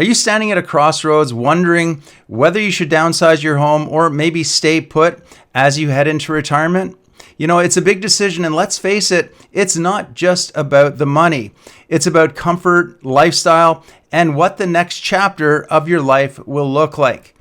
Are you standing at a crossroads wondering whether you should downsize your home or maybe stay put as you head into retirement? You know, it's a big decision, and let's face it, it's not just about the money. It's about comfort, lifestyle, and what the next chapter of your life will look like.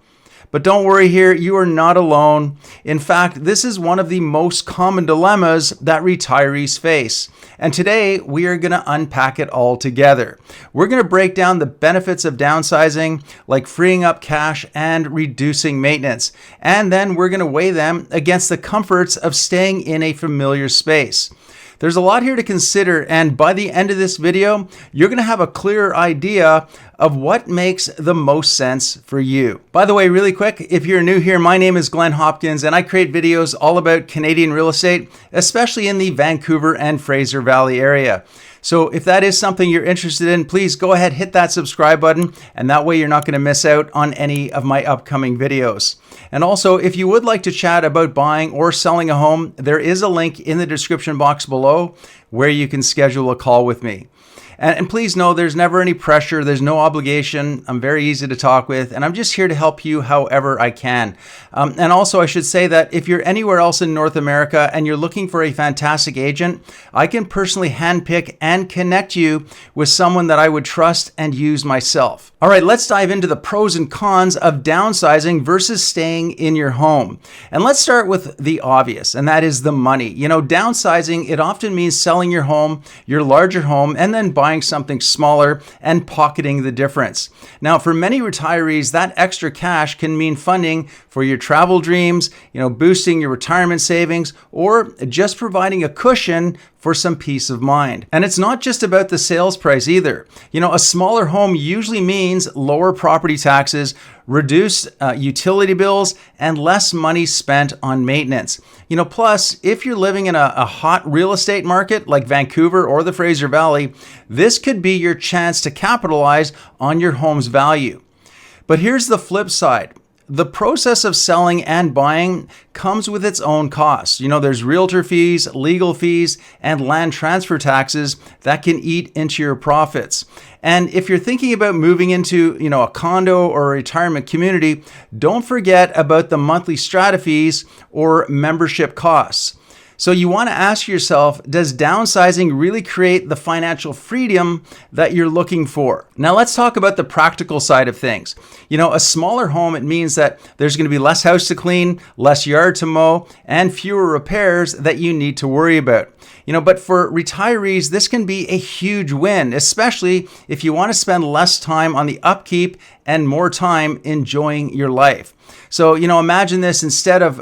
But don't worry here, you are not alone. In fact, this is one of the most common dilemmas that retirees face. And today, we are going to unpack it all together. We're going to break down the benefits of downsizing, like freeing up cash and reducing maintenance. And then we're going to weigh them against the comforts of staying in a familiar space. There's a lot here to consider, and by the end of this video, you're going to have a clearer idea of what makes the most sense for you. By the way, really quick, if you're new here, my name is Glen Hopkins, and I create videos all about Canadian real estate, especially in the Vancouver and Fraser Valley area. So if that is something you're interested in, please go ahead, hit that subscribe button, and that way you're not going to miss out on any of my upcoming videos. And also, if you would like to chat about buying or selling a home, there is a link in the description box below where you can schedule a call with me. And please know there's never any pressure. There's no obligation. I'm very easy to talk with, and I'm just here to help you however I can. And also, I should say that if you're anywhere else in North America and you're looking for a fantastic agent, I can personally handpick and connect you with someone that I would trust and use myself. All right, let's dive into the pros and cons of downsizing versus staying in your home. And let's start with the obvious, and that is the money. You know, downsizing, it often means selling your home, your larger home, and then buying something smaller and pocketing the difference. Now, for many retirees, that extra cash can mean funding for your travel dreams, boosting your retirement savings, or just providing a cushion for some peace of mind. And it's not just about the sales price either. A smaller home usually means lower property taxes, reduced utility bills, and less money spent on maintenance. Plus, if you're living in a hot real estate market like Vancouver or the Fraser Valley, this could be your chance to capitalize on your home's value. But here's the flip side. The process of selling and buying comes with its own costs. There's realtor fees, legal fees, and land transfer taxes that can eat into your profits. And if you're thinking about moving into, a condo or a retirement community, don't forget about the monthly strata fees or membership costs. So you want to ask yourself, does downsizing really create the financial freedom that you're looking for? Now let's talk about the practical side of things. A smaller home, it means that there's going to be less house to clean, less yard to mow, and fewer repairs that you need to worry about. But for retirees, this can be a huge win, especially if you want to spend less time on the upkeep and more time enjoying your life. So, imagine this: instead of,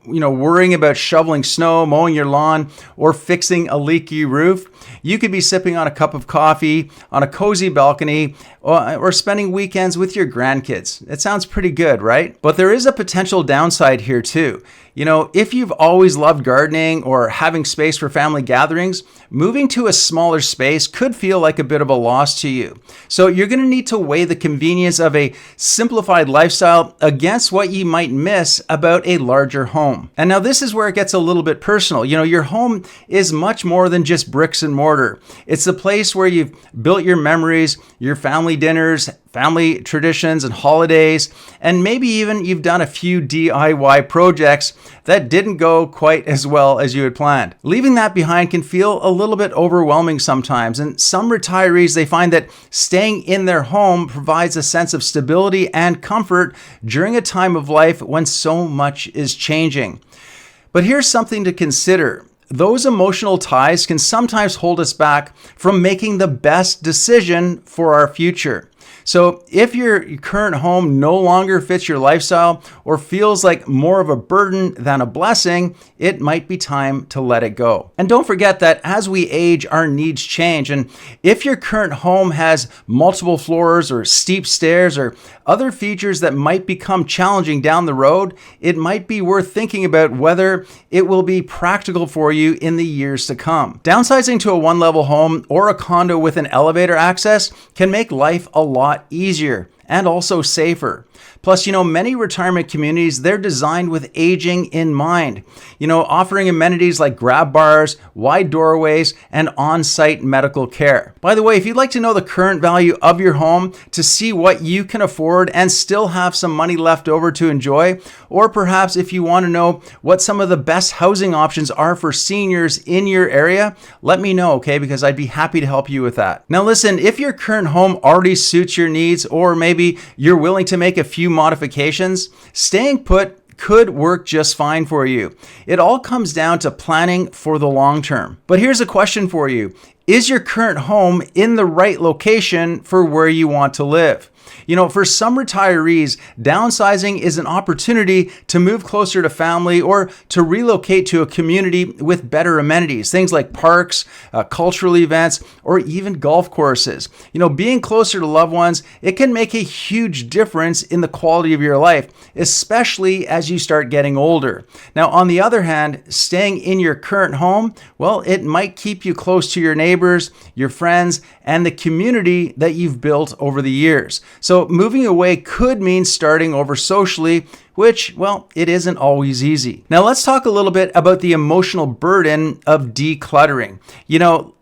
worrying about shoveling snow, mowing your lawn, or fixing a leaky roof, you could be sipping on a cup of coffee on a cozy balcony or spending weekends with your grandkids. It sounds pretty good, right? But there is a potential downside here too. If you've always loved gardening or having space for family gatherings, moving to a smaller space could feel like a bit of a loss to you. So you're going to need to weigh the convenience of a simplified lifestyle against what you might miss about a larger home. And now this is where it gets a little bit personal. Your home is much more than just bricks and mortar. It's the place where you've built your memories, your family dinners, family traditions and holidays, and maybe even you've done a few DIY projects that didn't go quite as well as you had planned. Leaving that behind can feel a little bit overwhelming sometimes, and some retirees, they find that staying in their home provides a sense of stability and comfort during a time of life when so much is changing. But here's something to consider. Those emotional ties can sometimes hold us back from making the best decision for our future. So if your current home no longer fits your lifestyle or feels like more of a burden than a blessing, it might be time to let it go. And don't forget that as we age, our needs change. And if your current home has multiple floors or steep stairs or other features that might become challenging down the road, it might be worth thinking about whether it will be practical for you in the years to come. Downsizing to a one-level home or a condo with an elevator access can make life a lot easier. and also safer. Plus, many retirement communities, they're designed with aging in mind, offering amenities like grab bars, wide doorways, and on-site medical care. By the way, if you'd like to know the current value of your home to see what you can afford and still have some money left over to enjoy, or perhaps if you want to know what some of the best housing options are for seniors in your area, let me know, okay? Because I'd be happy to help you with that. Now listen, if your current home already suits your needs, or maybe you're willing to make a few modifications, staying put could work just fine for you. It all comes down to planning for the long term. But here's a question for you. Is your current home in the right location for where you want to live? For some retirees, downsizing is an opportunity to move closer to family or to relocate to a community with better amenities, things like parks, cultural events, or even golf courses. Being closer to loved ones, it can make a huge difference in the quality of your life, especially as you start getting older. Now, on the other hand, staying in your current home, well, it might keep you close to your neighbors, your friends, and the community that you've built over the years. So moving away could mean starting over socially, which, well, it isn't always easy. Now let's talk a little bit about the emotional burden of decluttering.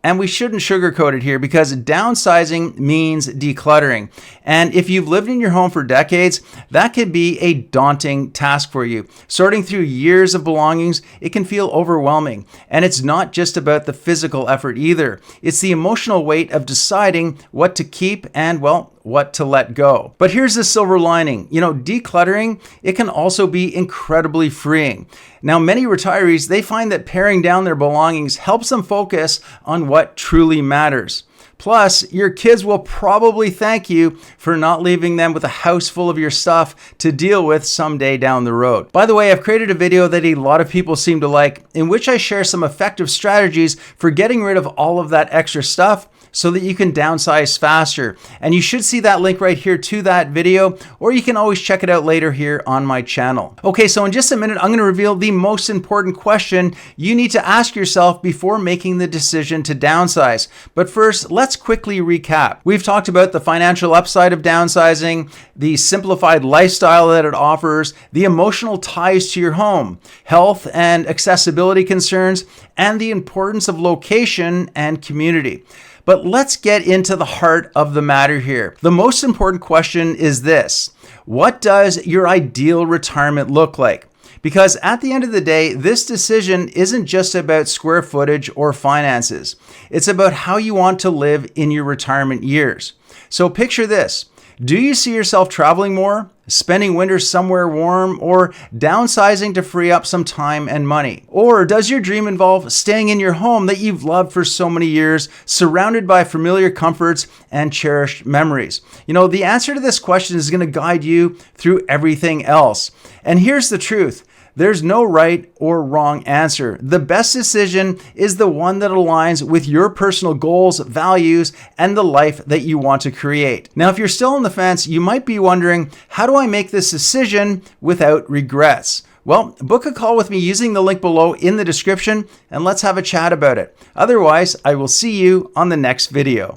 And we shouldn't sugarcoat it here because downsizing means decluttering. And if you've lived in your home for decades, that could be a daunting task for you. Sorting through years of belongings, it can feel overwhelming. And it's not just about the physical effort either. It's the emotional weight of deciding what to keep and, well, what to let go. But here's the silver lining. Decluttering, it can also be incredibly freeing. Now, many retirees, they find that paring down their belongings helps them focus on what truly matters. Plus, your kids will probably thank you for not leaving them with a house full of your stuff to deal with someday down the road. By the way, I've created a video that a lot of people seem to like, in which I share some effective strategies for getting rid of all of that extra stuff so that you can downsize faster. And you should see that link right here to that video, or you can always check it out later here on my channel. Okay, so in just a minute, I'm going to reveal the most important question you need to ask yourself before making the decision to downsize. But first, let's quickly recap. We've talked about the financial upside of downsizing, the simplified lifestyle that it offers, the emotional ties to your home, health and accessibility concerns, and the importance of location and community. But let's get into the heart of the matter here. The most important question is this: what does your ideal retirement look like? Because at the end of the day, this decision isn't just about square footage or finances. It's about how you want to live in your retirement years. So picture this. Do you see yourself traveling more, spending winters somewhere warm, or downsizing to free up some time and money? Or does your dream involve staying in your home that you've loved for so many years, surrounded by familiar comforts and cherished memories? The answer to this question is going to guide you through everything else. And here's the truth. There's no right or wrong answer. The best decision is the one that aligns with your personal goals, values, and the life that you want to create. Now, if you're still on the fence, you might be wondering, how do I make this decision without regrets? Well, book a call with me using the link below in the description, and let's have a chat about it. Otherwise, I will see you on the next video.